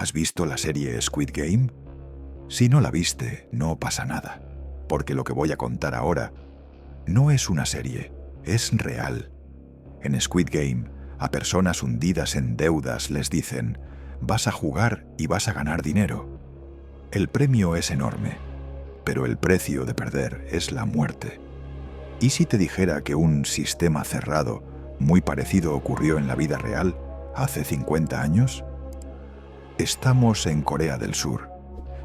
¿Has visto la serie Squid Game? Si no la viste, no pasa nada, porque lo que voy a contar ahora no es una serie, es real. En Squid Game, a personas hundidas en deudas les dicen: vas a jugar y vas a ganar dinero. El premio es enorme, pero el precio de perder es la muerte. ¿Y si te dijera que un sistema cerrado muy parecido ocurrió en la vida real hace 50 años? Estamos en Corea del Sur.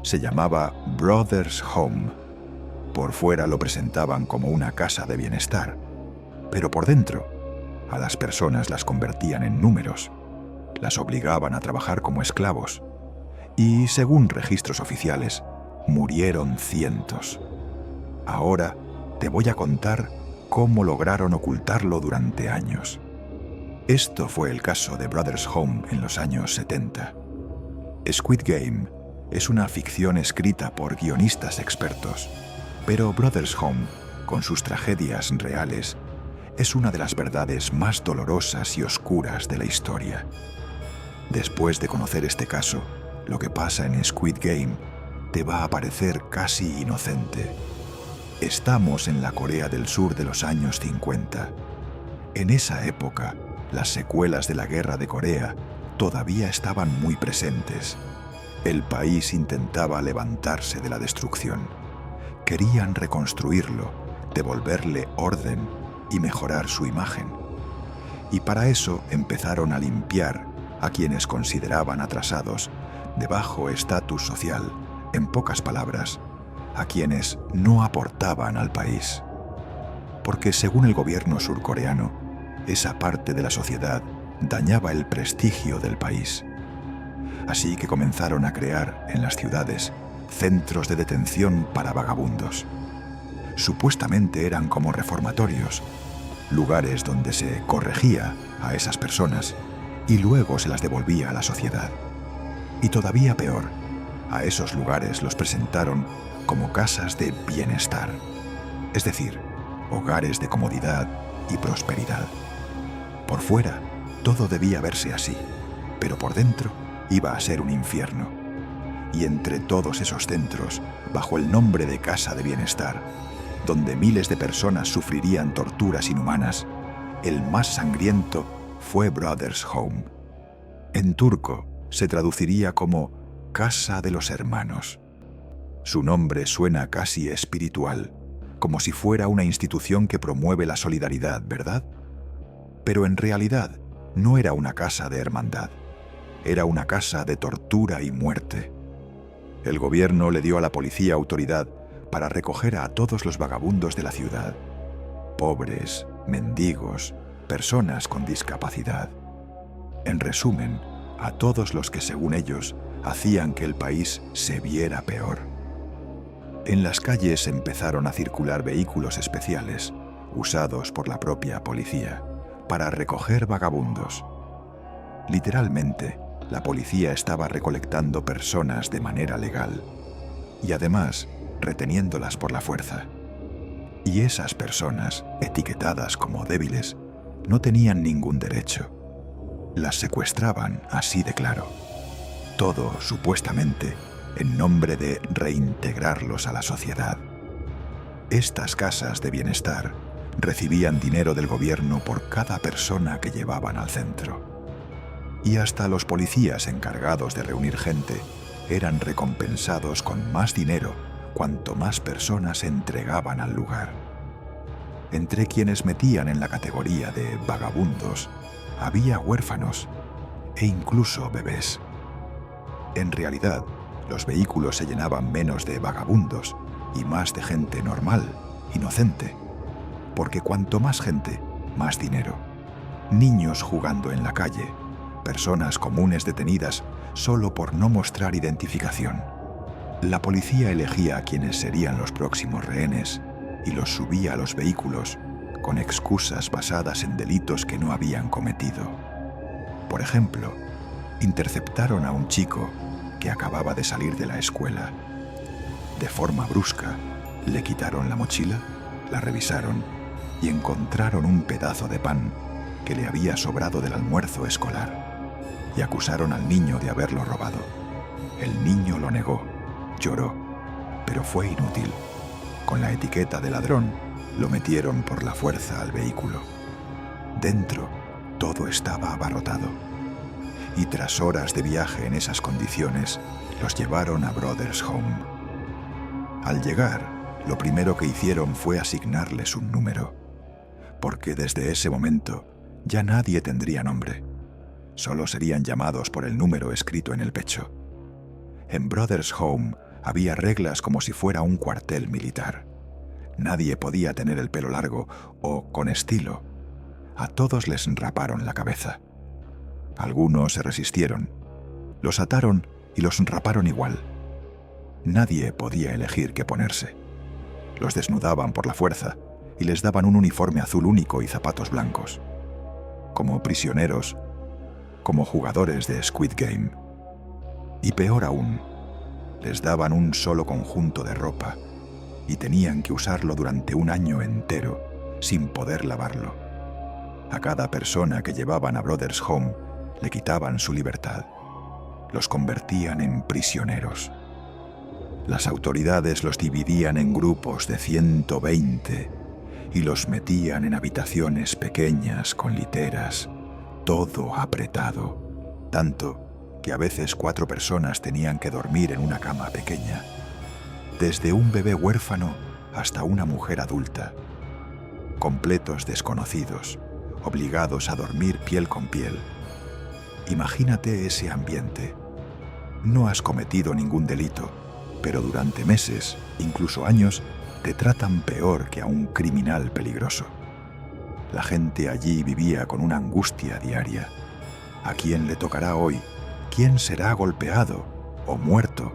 Se llamaba Brothers Home. Por fuera lo presentaban como una casa de bienestar, pero por dentro, a las personas las convertían en números, las obligaban a trabajar como esclavos y, según registros oficiales, murieron cientos. Ahora te voy a contar cómo lograron ocultarlo durante años. Esto fue el caso de Brothers Home en los años 70. Squid Game es una ficción escrita por guionistas expertos, pero Brothers Home, con sus tragedias reales, es una de las verdades más dolorosas y oscuras de la historia. Después de conocer este caso, lo que pasa en Squid Game te va a parecer casi inocente. Estamos en la Corea del Sur de los años 50. En esa época, las secuelas de la Guerra de Corea todavía estaban muy presentes. El país intentaba levantarse de la destrucción. Querían reconstruirlo, devolverle orden y mejorar su imagen. Y para eso empezaron a limpiar a quienes consideraban atrasados, de bajo estatus social, en pocas palabras, a quienes no aportaban al país. Porque según el gobierno surcoreano, esa parte de la sociedad dañaba el prestigio del país. Así que comenzaron a crear en las ciudades centros de detención para vagabundos. Supuestamente eran como reformatorios, lugares donde se corregía a esas personas y luego se las devolvía a la sociedad. Y todavía peor, a esos lugares los presentaron como casas de bienestar, es decir, hogares de comodidad y prosperidad. Por fuera, todo debía verse así, pero por dentro iba a ser un infierno. Y entre todos esos centros, bajo el nombre de Casa de Bienestar, donde miles de personas sufrirían torturas inhumanas, el más sangriento fue Brothers Home. En turco se traduciría como Casa de los Hermanos. Su nombre suena casi espiritual, como si fuera una institución que promueve la solidaridad, ¿verdad? Pero en realidad no era una casa de hermandad, era una casa de tortura y muerte. El gobierno le dio a la policía autoridad para recoger a todos los vagabundos de la ciudad, pobres, mendigos, personas con discapacidad. En resumen, a todos los que, según ellos, hacían que el país se viera peor. En las calles empezaron a circular vehículos especiales, usados por la propia policía, para recoger vagabundos. Literalmente, la policía estaba recolectando personas de manera legal y además reteniéndolas por la fuerza. Y esas personas, etiquetadas como débiles, no tenían ningún derecho. Las secuestraban así de claro. Todo, supuestamente, en nombre de reintegrarlos a la sociedad. Estas casas de bienestar recibían dinero del gobierno por cada persona que llevaban al centro. Y hasta los policías encargados de reunir gente eran recompensados con más dinero cuanto más personas se entregaban al lugar. Entre quienes metían en la categoría de vagabundos había huérfanos e incluso bebés. En realidad, los vehículos se llenaban menos de vagabundos y más de gente normal, inocente, porque cuanto más gente, más dinero. Niños jugando en la calle, personas comunes detenidas solo por no mostrar identificación. La policía elegía a quienes serían los próximos rehenes y los subía a los vehículos con excusas basadas en delitos que no habían cometido. Por ejemplo, interceptaron a un chico que acababa de salir de la escuela. De forma brusca, le quitaron la mochila, la revisaron y encontraron un pedazo de pan que le había sobrado del almuerzo escolar y acusaron al niño de haberlo robado. El niño lo negó, lloró, pero fue inútil. Con la etiqueta de ladrón, lo metieron por la fuerza al vehículo. Dentro, todo estaba abarrotado. Y tras horas de viaje en esas condiciones, los llevaron a Brothers Home. Al llegar, lo primero que hicieron fue asignarles un número, porque desde ese momento ya nadie tendría nombre. Solo serían llamados por el número escrito en el pecho. En Brothers Home había reglas como si fuera un cuartel militar. Nadie podía tener el pelo largo o con estilo. A todos les raparon la cabeza. Algunos se resistieron. Los ataron y los raparon igual. Nadie podía elegir qué ponerse. Los desnudaban por la fuerza y les daban un uniforme azul único y zapatos blancos. Como prisioneros, como jugadores de Squid Game. Y peor aún, les daban un solo conjunto de ropa y tenían que usarlo durante un año entero sin poder lavarlo. A cada persona que llevaban a Brothers Home le quitaban su libertad. Los convertían en prisioneros. Las autoridades los dividían en grupos de 120 y los metían en habitaciones pequeñas con literas, todo apretado, tanto que a veces 4 personas tenían que dormir en una cama pequeña, desde un bebé huérfano hasta una mujer adulta, completos desconocidos, obligados a dormir piel con piel. Imagínate ese ambiente. No has cometido ningún delito, pero durante meses, incluso años, te tratan peor que a un criminal peligroso. La gente allí vivía con una angustia diaria. ¿A quién le tocará hoy? ¿Quién será golpeado o muerto?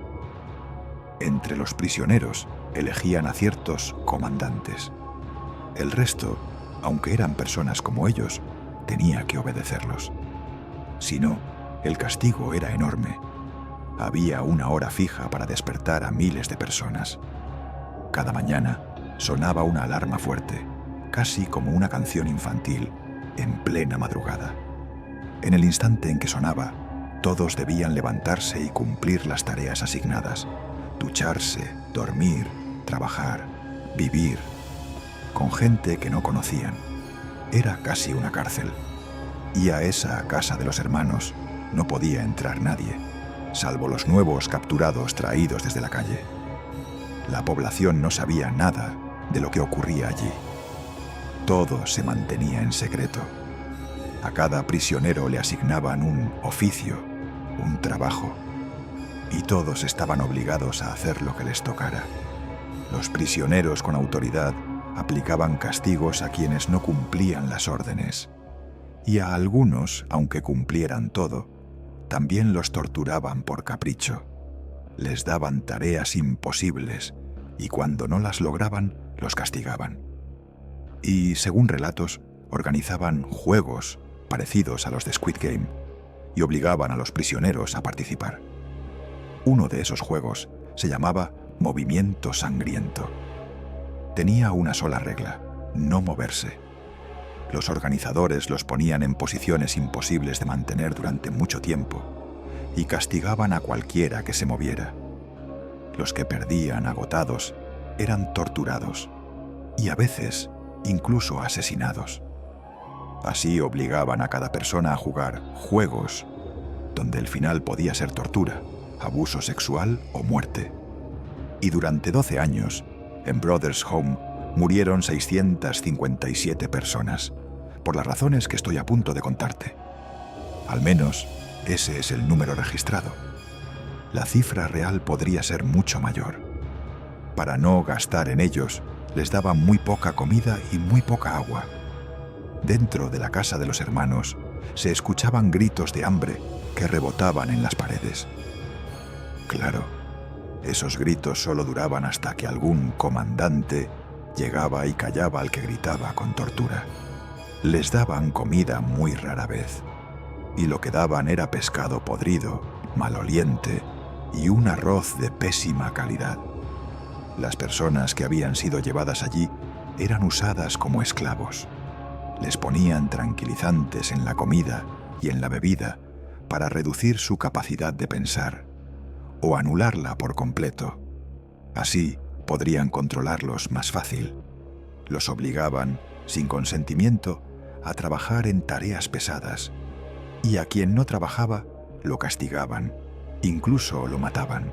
Entre los prisioneros elegían a ciertos comandantes. El resto, aunque eran personas como ellos, tenía que obedecerlos. Si no, el castigo era enorme. Había una hora fija para despertar a miles de personas. Cada mañana sonaba una alarma fuerte, casi como una canción infantil, en plena madrugada. En el instante en que sonaba, todos debían levantarse y cumplir las tareas asignadas: ducharse, dormir, trabajar, vivir, con gente que no conocían. Era casi una cárcel. Y a esa casa de los hermanos no podía entrar nadie, salvo los nuevos capturados traídos desde la calle. La población no sabía nada de lo que ocurría allí. Todo se mantenía en secreto. A cada prisionero le asignaban un oficio, un trabajo, y todos estaban obligados a hacer lo que les tocara. Los prisioneros con autoridad aplicaban castigos a quienes no cumplían las órdenes, y a algunos, aunque cumplieran todo, también los torturaban por capricho. Les daban tareas imposibles y cuando no las lograban, los castigaban. Y, según relatos, organizaban juegos parecidos a los de Squid Game y obligaban a los prisioneros a participar. Uno de esos juegos se llamaba Movimiento Sangriento. Tenía una sola regla: no moverse. Los organizadores los ponían en posiciones imposibles de mantener durante mucho tiempo y castigaban a cualquiera que se moviera. Los que perdían agotados eran torturados y a veces incluso asesinados. Así obligaban a cada persona a jugar juegos donde el final podía ser tortura, abuso sexual o muerte. Y durante 12 años, en Brothers Home murieron 657 personas, por las razones que estoy a punto de contarte. Al menos, ese es el número registrado. La cifra real podría ser mucho mayor. Para no gastar en ellos, les daban muy poca comida y muy poca agua. Dentro de la casa de los hermanos, se escuchaban gritos de hambre que rebotaban en las paredes. Claro, esos gritos solo duraban hasta que algún comandante llegaba y callaba al que gritaba con tortura. Les daban comida muy rara vez, y lo que daban era pescado podrido, maloliente y un arroz de pésima calidad. Las personas que habían sido llevadas allí eran usadas como esclavos. Les ponían tranquilizantes en la comida y en la bebida para reducir su capacidad de pensar, o anularla por completo. Así podrían controlarlos más fácil. Los obligaban, sin consentimiento, a trabajar en tareas pesadas, y a quien no trabajaba lo castigaban, incluso lo mataban.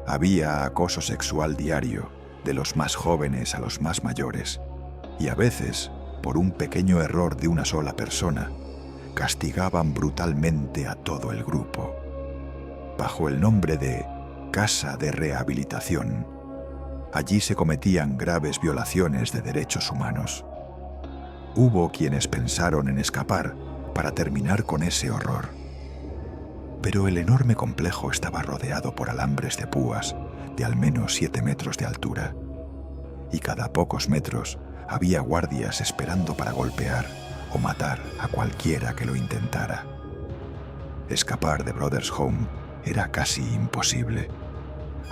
Había acoso sexual diario, de los más jóvenes a los más mayores, y a veces, por un pequeño error de una sola persona, castigaban brutalmente a todo el grupo. Bajo el nombre de Casa de Rehabilitación, allí se cometían graves violaciones de derechos humanos. Hubo quienes pensaron en escapar para terminar con ese horror. Pero el enorme complejo estaba rodeado por alambres de púas de al menos 7 metros de altura, y cada pocos metros había guardias esperando para golpear o matar a cualquiera que lo intentara. Escapar de Brothers Home era casi imposible.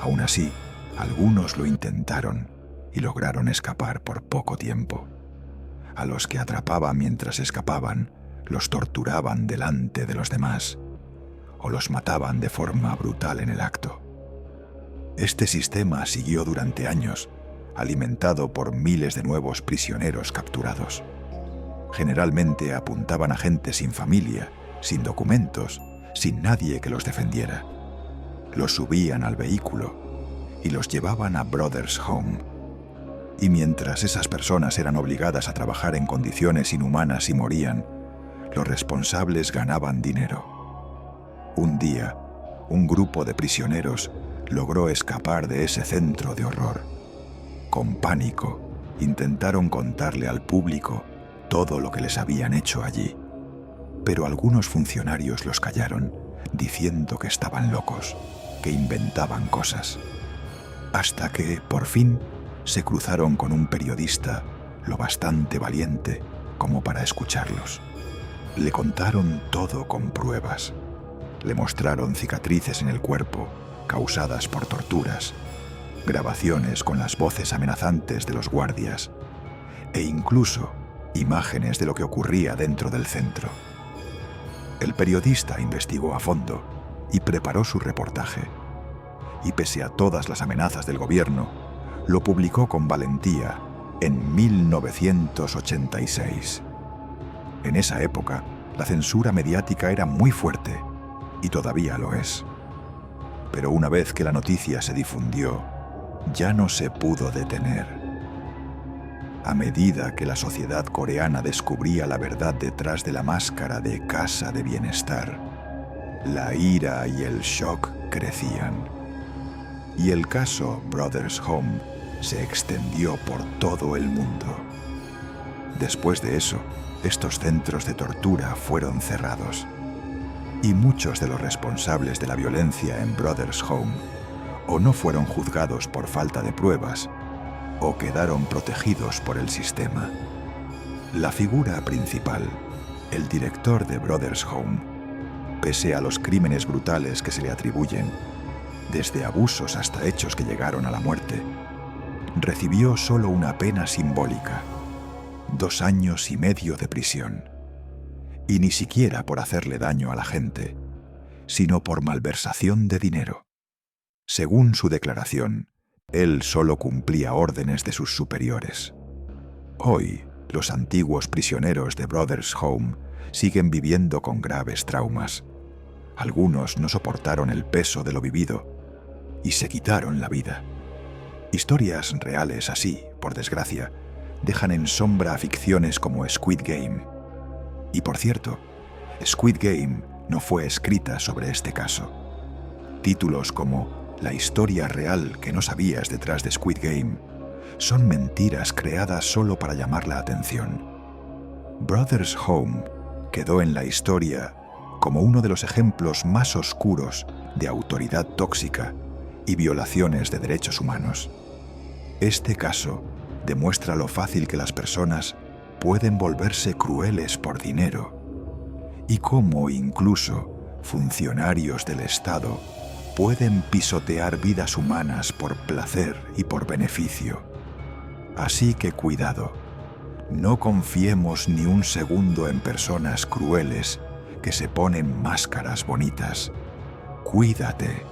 Aún así, algunos lo intentaron y lograron escapar por poco tiempo. A los que atrapaban mientras escapaban, los torturaban delante de los demás o los mataban de forma brutal en el acto. Este sistema siguió durante años, alimentado por miles de nuevos prisioneros capturados. Generalmente apuntaban a gente sin familia, sin documentos, sin nadie que los defendiera. Los subían al vehículo y los llevaban a Brothers Home. Y mientras esas personas eran obligadas a trabajar en condiciones inhumanas y morían, los responsables ganaban dinero. Un día, un grupo de prisioneros logró escapar de ese centro de horror. Con pánico, intentaron contarle al público todo lo que les habían hecho allí. Pero algunos funcionarios los callaron, diciendo que estaban locos, que inventaban cosas. Hasta que, por fin, se cruzaron con un periodista lo bastante valiente como para escucharlos. Le contaron todo con pruebas. Le mostraron cicatrices en el cuerpo causadas por torturas, grabaciones con las voces amenazantes de los guardias e incluso imágenes de lo que ocurría dentro del centro. El periodista investigó a fondo y preparó su reportaje. Y pese a todas las amenazas del gobierno, lo publicó con valentía en 1986. En esa época, la censura mediática era muy fuerte, y todavía lo es. Pero una vez que la noticia se difundió, ya no se pudo detener. A medida que la sociedad coreana descubría la verdad detrás de la máscara de Casa de Bienestar, la ira y el shock crecían. Y el caso Brothers Home se extendió por todo el mundo. Después de eso, estos centros de tortura fueron cerrados. Y muchos de los responsables de la violencia en Brothers Home o no fueron juzgados por falta de pruebas o quedaron protegidos por el sistema. La figura principal, el director de Brothers Home, pese a los crímenes brutales que se le atribuyen, desde abusos hasta hechos que llegaron a la muerte, recibió solo una pena simbólica, 2 años y medio de prisión. Y ni siquiera por hacerle daño a la gente, sino por malversación de dinero. Según su declaración, él solo cumplía órdenes de sus superiores. Hoy, los antiguos prisioneros de Brothers Home siguen viviendo con graves traumas. Algunos no soportaron el peso de lo vivido y se quitaron la vida. Historias reales así, por desgracia, dejan en sombra a ficciones como Squid Game. Y por cierto, Squid Game no fue escrita sobre este caso. Títulos como La historia real que no sabías detrás de Squid Game son mentiras creadas solo para llamar la atención. Brothers Home quedó en la historia como uno de los ejemplos más oscuros de autoridad tóxica y violaciones de derechos humanos. Este caso demuestra lo fácil que las personas pueden volverse crueles por dinero y cómo incluso funcionarios del Estado pueden pisotear vidas humanas por placer y por beneficio. Así que cuidado, no confiemos ni un segundo en personas crueles que se ponen máscaras bonitas. Cuídate